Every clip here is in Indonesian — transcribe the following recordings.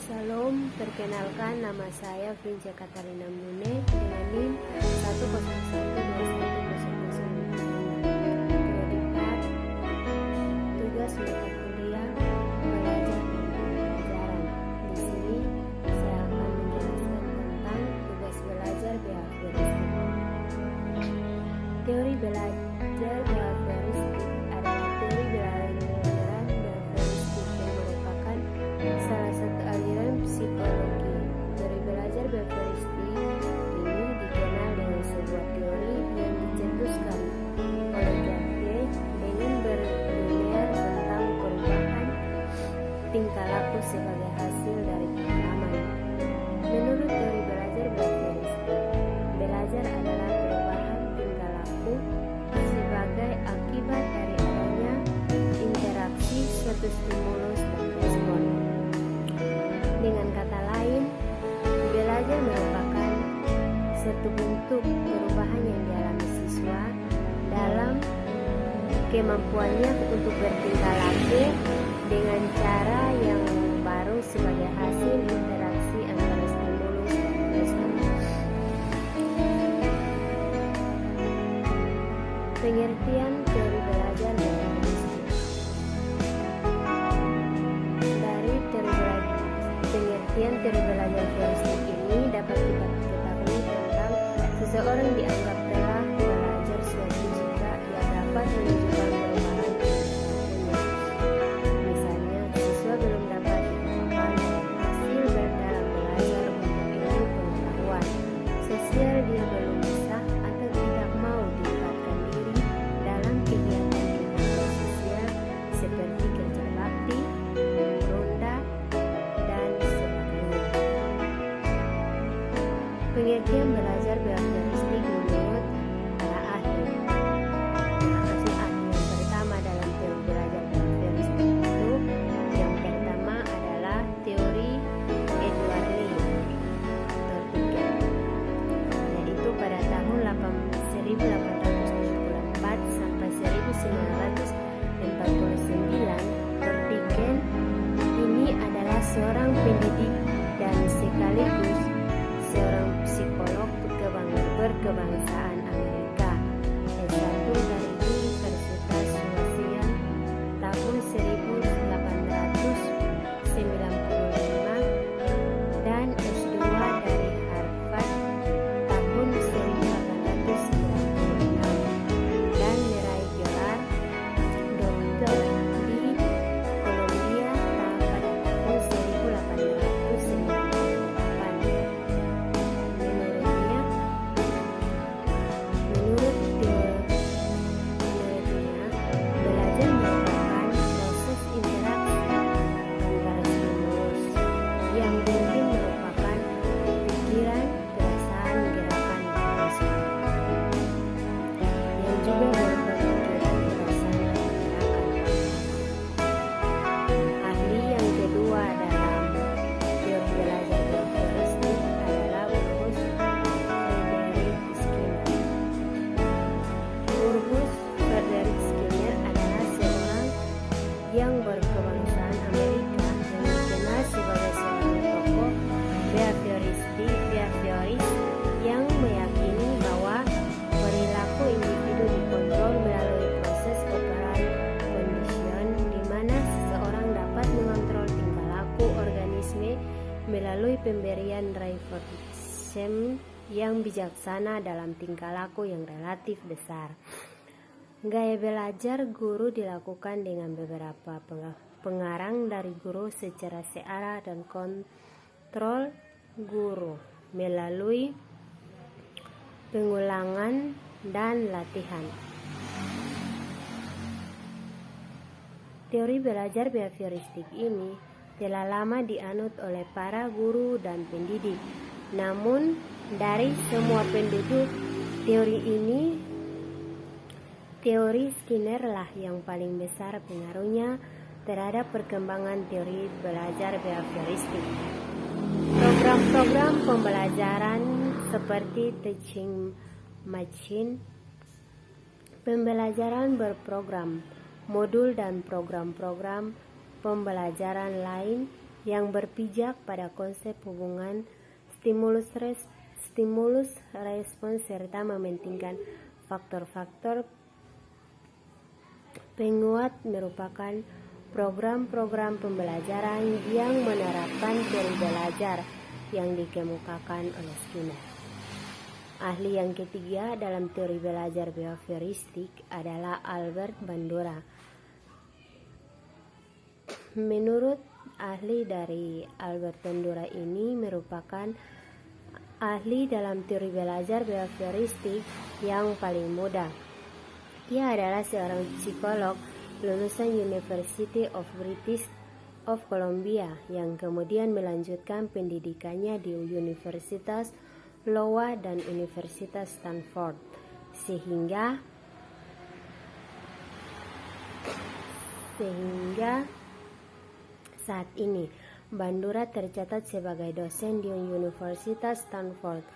Salam, perkenalkan nama saya Vince Katarina Mune dengan NIM 101211096. Tugas mata kuliah belajar dan pembelajaran. Di sini saya akan menjelaskan tentang tugas belajar behavioristik. Teori belajar behavioristik adalah teori belajar behavioristik yang merupakan salah satu aliran psikologi. Teori belajar behavioristik ini dikenal dengan sebuah teori yang dicetuskan oleh Gartner dengan berlinear tentang perubahan tingkah laku sebagai hasil dari pengalaman. Menurut teori belajar behavioristik, belajar adalah perubahan tingkah laku sebagai akibat dari adanya interaksi suatu stimulus dan respon. Dengan kata lain, belajar merupakan satu bentuk perubahan yang dialami siswa dalam kemampuannya untuk bertingkah laku dengan cara yang baru sebagai hasil interaksi antara stimulus dan respon. Pengertian teori belajar behavioristik. Dari pengertian teori belajar behavioristik ini dapat kita ketahui tentang seseorang dianggap telah belajar suatu jika ia dapat menunjukkan perubahan perilakunya. Misalnya, siswa belum dapat menemukan hasil dalam belajar untuk ilmu pengetahuan. Sosial, dia belum bisa atau tidak mau dilibatkan diri dalam kegiatan sosial seperti kerja bakti, ronda, dan sebagainya. Pengertian belajar behavioristik menurut para ahli. Maksud ahli yang pertama dalam teori belajar behavioristik itu, yang pertama adalah teori Edward Lee Thorndike, yaitu pada tahun 1874 sampai 1949. Thorndike ini adalah seorang pendidik dan sekaligus seorang psikolog berkebangsaan Amerika, S1 dari Universitas Washington tahun 1895 dan S2 dari Harvard tahun 1896 dan meraih gelar doktor di Columbia pada tahun 1898. Belajar merupakan proses interaksi antara stimulus yang mungkin merupakan pikiran, perasaan, gerakan, dan respon, yang juga berupa pikiran, perasaan, dan gerakan. Ahli yang kedua dalam teori belajar behavioristik adalah Urhus Frederick Skinner. Urhus Frederick Skinner adalah seorang yang berkebangsaan Amerika yang dikenal sebagai seorang tokoh behavioris yang meyakini bahwa perilaku individu dikontrol melalui proses operant condition, di mana seseorang dapat mengontrol tingkah laku organisme melalui pemberian reinforcement yang bijaksana dalam tingkah laku yang relatif besar. Gaya belajar guru dilakukan dengan beberapa pengarang dari guru secara searah dan kontrol guru melalui pengulangan dan latihan. Teori belajar behavioristik ini telah lama dianut oleh para guru dan pendidik. Namun, dari semua penduduk teori Skinner lah yang paling besar pengaruhnya terhadap perkembangan teori belajar behavioristik. Program-program pembelajaran seperti teaching machine, pembelajaran berprogram, modul dan program-program pembelajaran lain yang berpijak pada konsep hubungan stimulus respons serta mementingkan faktor-faktor penguat merupakan program-program pembelajaran yang menerapkan teori belajar yang dikemukakan oleh Skinner. Ahli yang ketiga dalam teori belajar behavioristik adalah Albert Bandura. Menurut ahli dari Albert Bandura ini merupakan ahli dalam teori belajar behavioristik yang paling muda. Ia adalah seorang psikolog lulusan University of British of Columbia yang kemudian melanjutkan pendidikannya di Universitas Iowa dan Universitas Stanford, sehingga saat ini Bandura tercatat sebagai dosen di Universitas Stanford.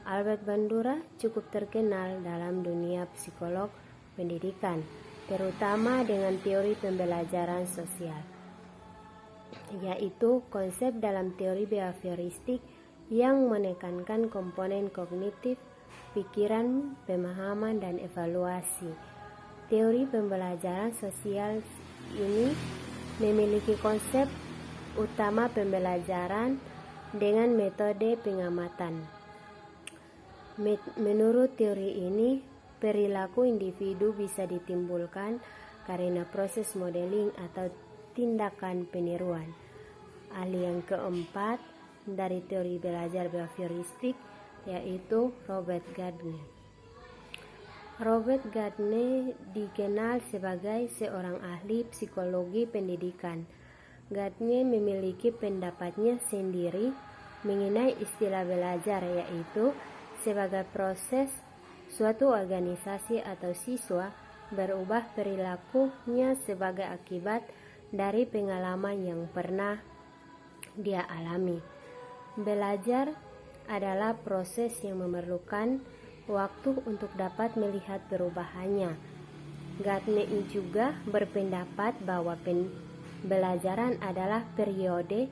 Albert Bandura cukup terkenal dalam dunia psikolog pendidikan, terutama dengan teori pembelajaran sosial, yaitu konsep dalam teori behavioristik yang menekankan komponen kognitif, pikiran, pemahaman, dan evaluasi. Teori pembelajaran sosial ini memiliki konsep utama pembelajaran dengan metode pengamatan. Menurut teori ini, perilaku individu bisa ditimbulkan karena proses modeling atau tindakan peniruan. Ahli yang keempat dari teori belajar behavioristik yaitu Robert Gardner. Robert Gardner dikenal sebagai seorang ahli psikologi pendidikan. Gardner memiliki pendapatnya sendiri mengenai istilah belajar, yaitu sebagai proses suatu organisasi atau siswa berubah perilakunya sebagai akibat dari pengalaman yang pernah dia alami. Belajar adalah proses yang memerlukan waktu untuk dapat melihat perubahannya. Gardner juga berpendapat bahwa pembelajaran adalah periode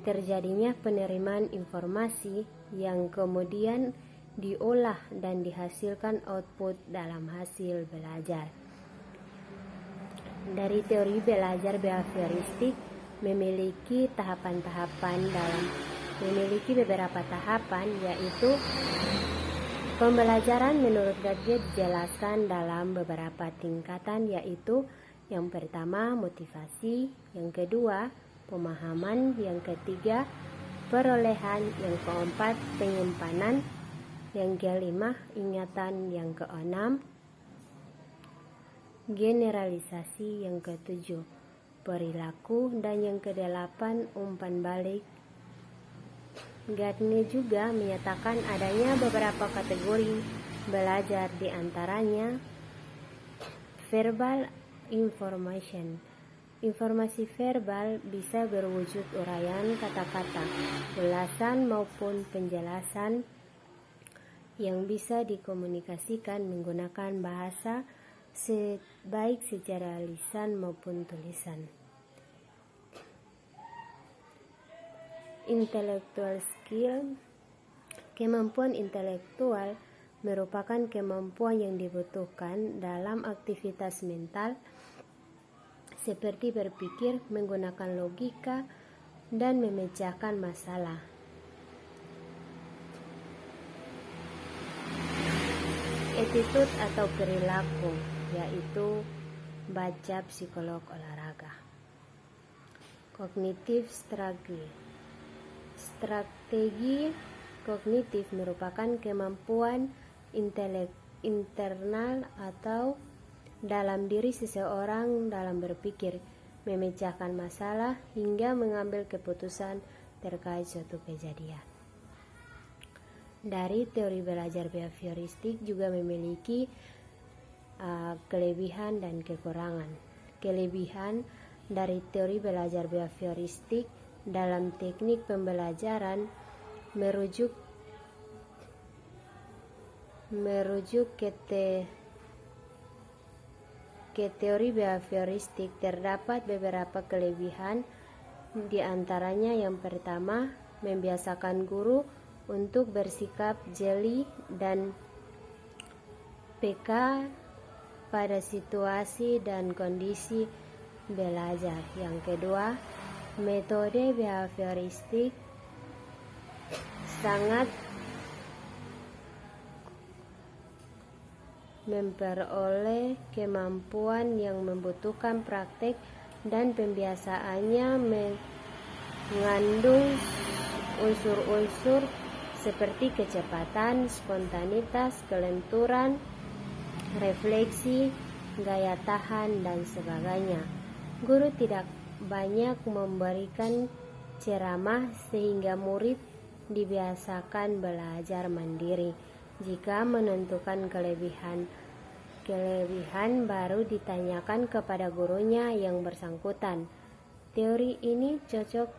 terjadinya penerimaan informasi yang kemudian diolah dan dihasilkan output dalam hasil belajar. Dari teori belajar behavioristik memiliki beberapa tahapan, yaitu pembelajaran menurut Gardner dijelaskan dalam beberapa tingkatan, yaitu yang pertama motivasi, yang kedua pemahaman, yang ketiga perolehan, yang keempat penyimpanan, yang kelima ingatan, yang keenam generalisasi, yang ketujuh perilaku, dan yang kedelapan umpan balik. Gardner juga menyatakan adanya beberapa kategori belajar, di antaranya verbal information. Informasi verbal bisa berwujud uraian kata-kata, ulasan maupun penjelasan yang bisa dikomunikasikan menggunakan bahasa baik secara lisan maupun tulisan. Intellectual skill. Kemampuan intelektual merupakan kemampuan yang dibutuhkan dalam aktivitas mental seperti berpikir, menggunakan logika, dan memecahkan masalah. Attitude atau perilaku, yaitu baca psikolog olahraga. Cognitive strategi kognitif merupakan kemampuan internal atau dalam diri seseorang dalam berpikir, memecahkan masalah, hingga mengambil keputusan terkait suatu kejadian. Dari teori belajar behavioristik juga memiliki kelebihan dan kekurangan. Kelebihan dari teori belajar behavioristik dalam teknik pembelajaran merujuk ke teori behavioristik, terdapat beberapa kelebihan Di antaranya yang pertama, membiasakan guru untuk bersikap jeli dan peka pada situasi dan kondisi belajar. Yang kedua, metode behavioristik sangat memperoleh kemampuan yang membutuhkan praktek dan pembiasaannya mengandung unsur-unsur seperti kecepatan, spontanitas, kelenturan, refleksi, gaya tahan, dan sebagainya. Guru tidak banyak memberikan ceramah sehingga murid dibiasakan belajar mandiri. Jika menentukan kelebihan baru ditanyakan kepada gurunya yang bersangkutan. Teori ini cocok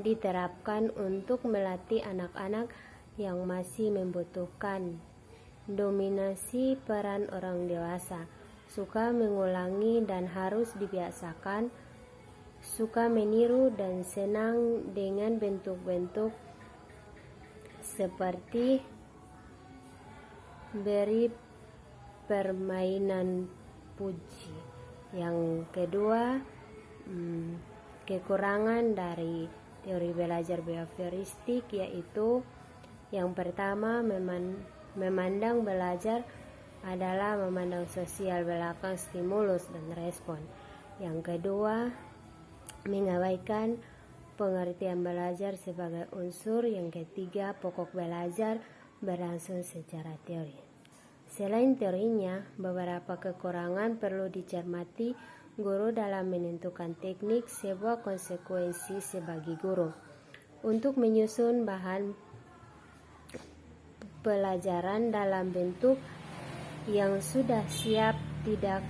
diterapkan untuk melatih anak-anak yang masih membutuhkan dominasi peran orang dewasa, suka mengulangi dan harus dibiasakan, suka meniru dan senang dengan bentuk-bentuk seperti beri permainan puji. Yang kedua, kekurangan dari teori belajar behavioristik yaitu yang pertama, memandang belajar adalah memandang sosial belakang stimulus dan respon. Yang kedua, mengabaikan pengertian belajar sebagai unsur. Yang ketiga, pokok belajar berlangsung secara teori. Selain teorinya, beberapa kekurangan perlu dicermati guru dalam menentukan teknik. Sebuah konsekuensi sebagai guru untuk menyusun bahan pelajaran dalam bentuk yang sudah siap. Tidak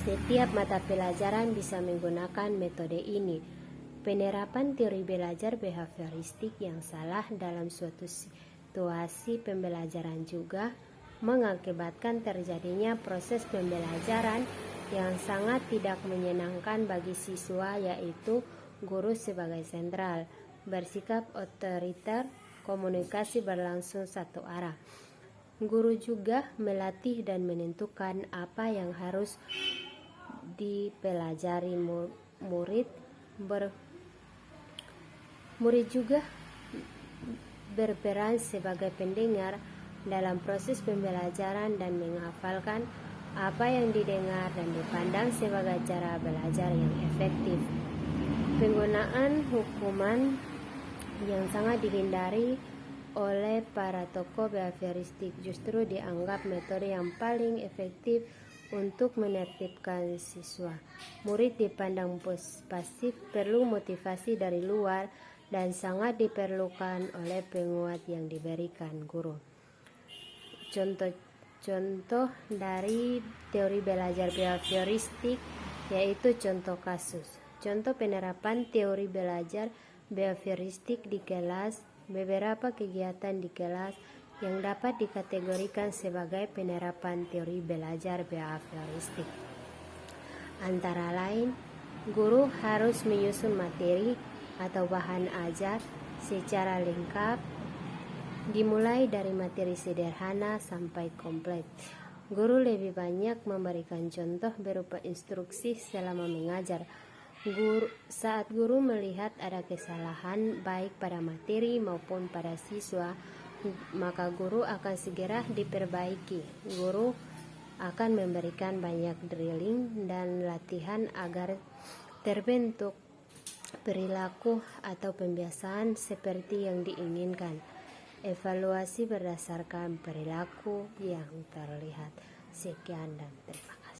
setiap mata pelajaran bisa menggunakan metode ini. Penerapan teori belajar behavioristik yang salah dalam suatu situasi pembelajaran juga mengakibatkan terjadinya proses pembelajaran yang sangat tidak menyenangkan bagi siswa, yaitu guru sebagai sentral, bersikap otoriter, komunikasi berlangsung satu arah. Guru juga melatih dan menentukan apa yang harus dipelajari murid juga berperan sebagai pendengar dalam proses pembelajaran dan menghafalkan apa yang didengar dan dipandang sebagai cara belajar yang efektif. Penggunaan hukuman yang sangat dihindari oleh para tokoh behavioristik justru dianggap metode yang paling efektif untuk menertibkan siswa. Murid dipandang pasif, perlu motivasi dari luar, dan sangat diperlukan oleh penguat yang diberikan guru. Contoh dari teori belajar behavioristik yaitu contoh kasus. Contoh penerapan teori belajar behavioristik di kelas. Beberapa kegiatan di kelas yang dapat dikategorikan sebagai penerapan teori belajar behavioristik. Antara lain, guru harus menyusun materi atau bahan ajar secara lengkap, dimulai dari materi sederhana sampai komplit. Guru lebih banyak memberikan contoh berupa instruksi selama mengajar. Saat guru melihat ada kesalahan baik pada materi maupun pada siswa, maka guru akan segera diperbaiki. Guru akan memberikan banyak drilling dan latihan agar terbentuk perilaku atau pembiasaan seperti yang diinginkan. Evaluasi berdasarkan perilaku yang terlihat. Sekian dan terima kasih.